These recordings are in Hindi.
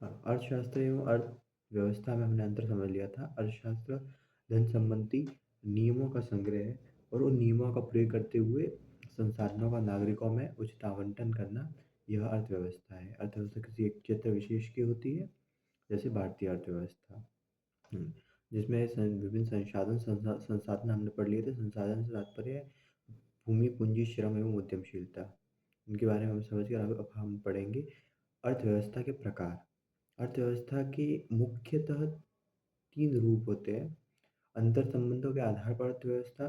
अर्थशास्त्र एवं अर्थव्यवस्था में हमने अंतर समझ लिया था। अर्थशास्त्र धन संबंधी नियमों का संग्रह है और उन नियमों का प्रयोग करते हुए संसाधनों का नागरिकों में उचित आवंटन करना, यह अर्थव्यवस्था है। अर्थव्यवस्था किसी एक क्षेत्र विशेष की होती है, जैसे भारतीय अर्थव्यवस्था। हुँ, जिसमें विभिन्न संसाधन हमने पढ़ लिए थे। संसाधन से तात्पर्य है भूमि, पूँजी, श्रम एवं उद्यमशीलता। इनके बारे में हम समझ गए। अब हम पढ़ेंगे अर्थव्यवस्था के प्रकार। अर्थव्यवस्था के मुख्यतः 3 रूप होते हैं। अंतर संबंधों के आधार पर अर्थव्यवस्था,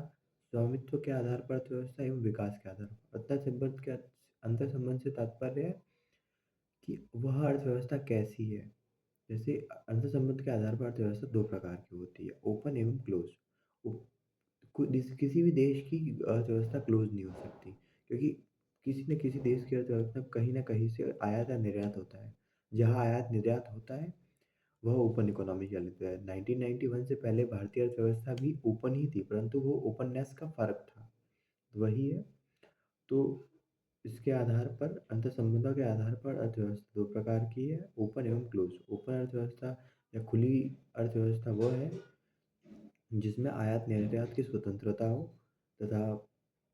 स्वामित्व के आधार पर अर्थव्यवस्था एवं विकास के आधार पर। अंतर संबंध से तात्पर्य है कि वह अर्थव्यवस्था कैसी है। जैसे अंतर संबंध के आधार पर अर्थव्यवस्था 2 प्रकार की होती है, ओपन एवं क्लोज़। ओ किसी भी देश की अर्थव्यवस्था क्लोज़ नहीं हो सकती, क्योंकि किसी न किसी देश की अर्थव्यवस्था कहीं न कहीं से आयात या निर्यात होता है। जहाँ आयात-निर्यात होता है, वह ओपन इकोनॉमी कहलाता है। 1991 से पहले भारतीय अर्थव्यवस्था भी ओपन ही थी, परंतु वो ओपननेस का फ़र्क था। वही है। तो इसके आधार पर अंतर संबंधों के आधार पर अर्थव्यवस्था 2 प्रकार की है, ओपन एवं क्लोज़। ओपन अर्थव्यवस्था या खुली अर्थव्यवस्था वो है जिसमें आयात-निर्यात की स्वतंत्रता हो तथा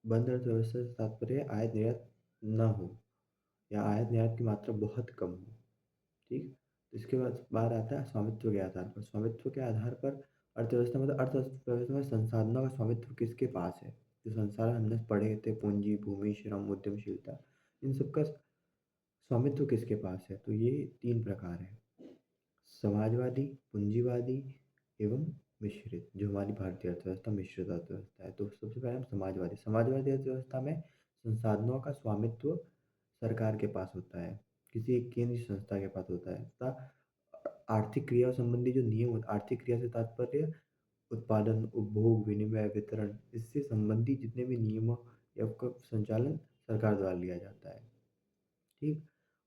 बंद अर्थव्यवस्था से तात्पर्य है आयात-निर्यात ना हो या आयात-निर्यात की मात्रा बहुत कम हो। ठीक? तो इसके बाद बात आता है स्वामित्व के आधार पर। स्वामित्व के आधार पर अर्थव्यवस्था मतलब अर्थव्यवस्था में संसाधनों का स्वामित्व किसके पास है? जो संसाधन हमने पढ़े थे पूँजी, भूमि, श्रम, उद्यमशीलता, इन सब का स्वामित्व किसके पास है? तो ये 3 प्रकार हैं। समाजवादी, पूँजीवादी एवं मिश्रित। जो हमारी भारतीय अर्थव्यवस्था मिश्रित अर्थव्यवस्था है। तो सबसे पहले हम समाजवादी। समाजवादी अर्थव्यवस्था में संसाधनों का स्वामित्व सरकार के पास होता है, किसी एक केंद्रीय संस्था के पास होता है तथा आर्थिक क्रिया संबंधी जो नियम होते, आर्थिक क्रिया से तात्पर्य उत्पादन, उपभोग, विनिमय, वितरण, इससे संबंधित जितने भी नियमों या उसका संचालन सरकार द्वारा लिया जाता है। ठीक?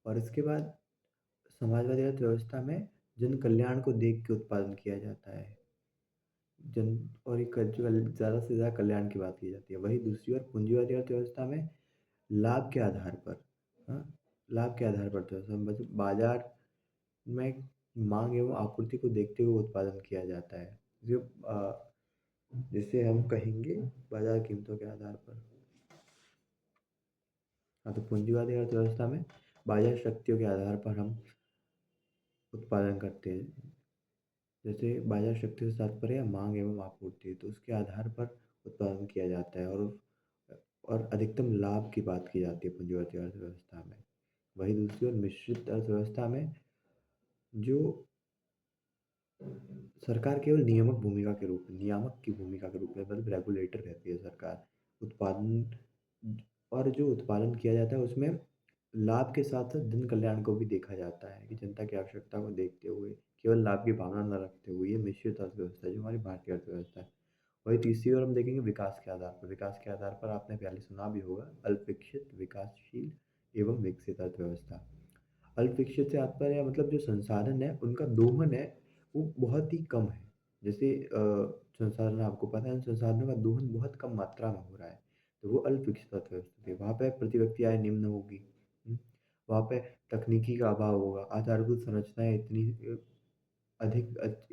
और इसके बाद समाजवादी अर्थव्यवस्था में जन कल्याण को देख के उत्पादन किया जाता है। जन और एक जो ज़्यादा से ज़्यादा कल्याण की बात की जाती है। वहीं दूसरी ओर पूँजीवादी अर्थव्यवस्था में लाभ के आधार पर, हाँ, लाभ के आधार पर अर्थव्यवस्था मतलब बाज़ार में माँग एवं आपूर्ति को देखते हुए उत्पादन किया जाता है। जो जिसे हम कहेंगे बाज़ार कीमतों के आधार पर। हाँ, तो पूँजीवादी अर्थव्यवस्था में बाज़ार शक्तियों के आधार पर हम उत्पादन करते हैं। जैसे बाजार शक्ति से तात्पर्य है मांग एवं आपूर्ति, तो उसके आधार पर उत्पादन किया जाता है और अधिकतम लाभ की बात की जाती है पूंजीवादी अर्थव्यवस्था में। वहीं दूसरी ओर मिश्रित अर्थव्यवस्था में जो सरकार केवल नियामक की भूमिका के रूप में मतलब रेगुलेटर रहती है सरकार। उत्पादन और जो उत्पादन किया जाता है उसमें लाभ के साथ-साथ जन कल्याण को भी देखा जाता है कि जनता की आवश्यकता को देखते हुए, केवल लाभ की भावना न रखते हुए, ये मिश्रित अर्थव्यवस्था है जो हमारी भारतीय अर्थव्यवस्था है। वहीं तीसरी ओर हम देखेंगे विकास के आधार पर। विकास के आधार पर आपने पहले सुना भी होगा अल्प विकसित, विकासशील एवं विकसित अर्थव्यवस्था। अल्प विकसित से तात्पर्य है मतलब जो संसाधन है उनका दोहन है वो बहुत ही कम है। जैसे संसाधन आपको पता है उन संसाधनों का दोहन बहुत कम मात्रा में हो रहा है, तो वो अल्प विकसित अर्थव्यवस्था थी। वहाँ पे प्रति व्यक्ति आय निम्न होगी। हुँ, वहाँ पे तकनीकी का अभाव होगा, आधारभूत संरचनाएँ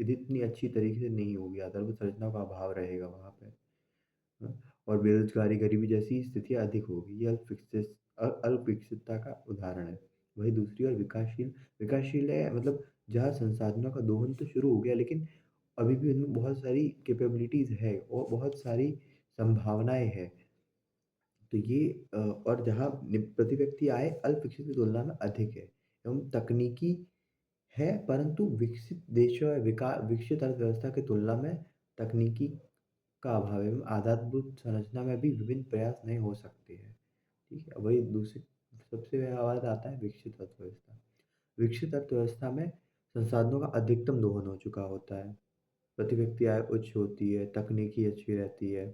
इतनी अच्छी तरीके से नहीं होगी, आधारभूत संरचनाओं का अभाव रहेगा वहाँ पे। हाँ, और बेरोज़गारी, गरीबी जैसी स्थितियाँ अधिक होगी। ये अल्प विकसितता का उदाहरण है। वहीं दूसरी ओर विकासशील है मतलब जहाँ संसाधनों का दोहन तो शुरू हो गया लेकिन अभी भी उनमें बहुत सारी कैपेबिलिटीज़ है और बहुत सारी संभावनाएँ हैं। तो ये और जहाँ प्रति व्यक्ति आय अल्प विकसित की तुलना में अधिक है एवं तकनीकी है परंतु विकसित देशों या विकसित अर्थव्यवस्था की तुलना में तकनीकी का अभाव है एवं आधारभूत संरचना में भी विभिन्न प्रयास नहीं हो सकते हैं। ठीक है? वही दूसरी सबसे पहला बात आता है विकसित अर्थव्यवस्था। विकसित अर्थव्यवस्था में संसाधनों का अधिकतम दोहन हो चुका होता है। प्रति व्यक्ति आय उच्च होती है, तकनीकी अच्छी रहती है,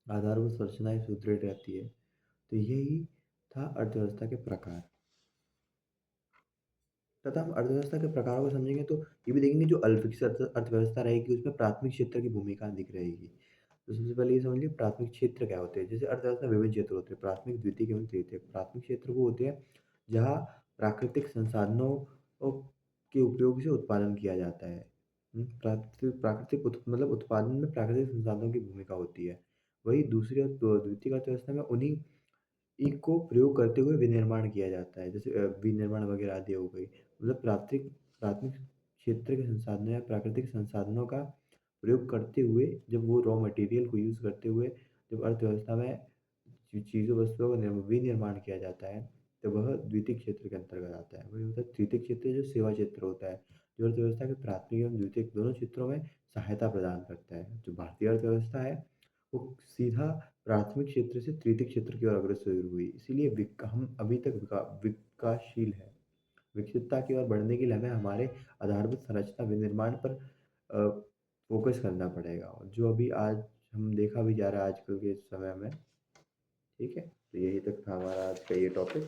आधारभूत संरचनाएँ सुदृढ़ रहती है। तो यही था अर्थव्यवस्था के प्रकार। तथा हम अर्थव्यवस्था के प्रकारों को समझेंगे तो ये भी देखेंगे जो अल्पविकसित अर्थव्यवस्था रहेगी उसमें प्राथमिक क्षेत्र की भूमिका अधिक रहेगी। तो सबसे पहले ये समझ लीजिए प्राथमिक क्षेत्र क्या होते हैं? जैसे अर्थव्यवस्था में विभिन्न क्षेत्र होते हैं, प्राथमिक, द्वितीयक एवं तृतीयक। प्राथमिक क्षेत्र वो होते हैं जहाँ प्राकृतिक संसाधनों ओ के उपयोग से उत्पादन किया जाता है। प्राकृतिक मतलब उत्पादन में प्राकृतिक संसाधनों की भूमिका होती है। वहीं दूसरी द्वितीय अर्थव्यवस्था में उन्हीं को प्रयोग करते हुए विनिर्माण किया जाता है। जैसे विनिर्माण वगैरह आदि हो गई। मतलब प्राथमिक क्षेत्र के संसाधनों या प्राकृतिक संसाधनों का प्रयोग करते हुए जब वो रॉ मटेरियल को यूज़ करते हुए जब अर्थव्यवस्था में चीज़ों वस्तुओं का विनिर्माण किया जाता है, तो वह द्वितीय क्षेत्र के अंतर्गत आता है। वही होता है तृतीय क्षेत्र जो सेवा क्षेत्र होता है, जो अर्थव्यवस्था के प्राथमिक एवं द्वितीयक दोनों क्षेत्रों में सहायता प्रदान करता है। जो भारतीय अर्थव्यवस्था है, वो सीधा प्राथमिक क्षेत्र से तृतीय क्षेत्र की ओर अग्रसर हुई। इसीलिए हम अभी तक विकासशील है। विकसितता की ओर बढ़ने के लिए हमें हमारे आधारभूत संरचना विनिर्माण पर फोकस करना पड़ेगा। और जो अभी आज हम देखा भी जा रहा है आजकल के समय में, ठीक है? तो यही तक था हमारा आज का ये टॉपिक।